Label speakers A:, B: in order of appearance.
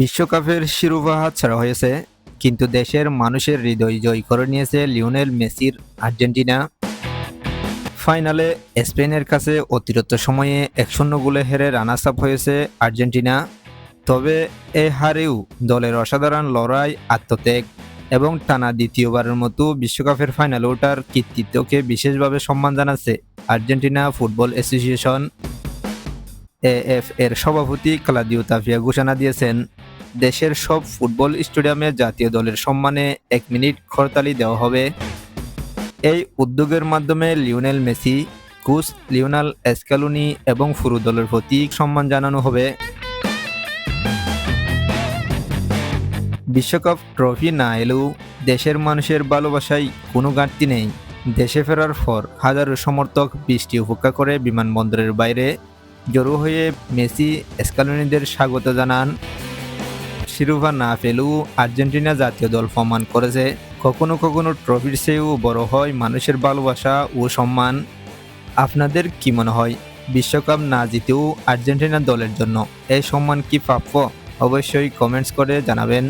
A: বিশ্বকাপের শিরোপা হাতছাড়া হয়েছে, কিন্তু দেশের মানুষের হৃদয় জয় করে নিয়েছে লিওনেল মেসির আর্জেন্টিনা। ফাইনালে স্পেনের কাছে অতিরিক্ত সময়ে 1-0 গোলে হেরে রানার্স আপ হয়েছে আর্জেন্টিনা। তবে এ হারেও দলের অসাধারণ লড়াই, আত্মত্যাগ এবং টানা দ্বিতীয়বারের মতো বিশ্বকাপের ফাইনালে ওঠার কৃতিত্বকে বিশেষভাবে সম্মান জানাচ্ছে আর্জেন্টিনা ফুটবল অ্যাসোসিয়েশন। এএফ এর সভাপতি ক্লাদিও তাপিয়া ঘোষণা দিয়েছেন, দেশের সব ফুটবল স্টেডিয়ামে জাতীয় দলের সম্মানে 1 মিনিট করতালি দেওয়া হবে। এই উদ্যোগের মাধ্যমে Lionel Messi, coach Lionel Scaloni এবং পুরো দলের প্রতি সম্মান জানানো হবে। বিশ্বকাপ ট্রফি না এলেও দেশের মানুষের ভালোবাসায় কোনো ঘাটতি নেই। দেশে ফেরার পর হাজারো সমর্থক বৃষ্টি উপেক্ষা করে বিমানবন্দরের বাইরে জড়ো হয়ে মেসি স্ক্যালোনিদের স্বাগত জানান। শিরোপা না পেলেও আর্জেন্টিনা জাতীয় দল প্রমাণ করেছে, কখনো কখনো ট্রফির চেয়েও বড় হয় মানুষের ভালোবাসা ও সম্মান। আপনাদের কি মনে হয়, বিশ্বকাপ না জিতেও আর্জেন্টিনা দলের জন্য এই সম্মান কি প্রাপ্য? অবশ্যই কমেন্টস করে জানাবেন।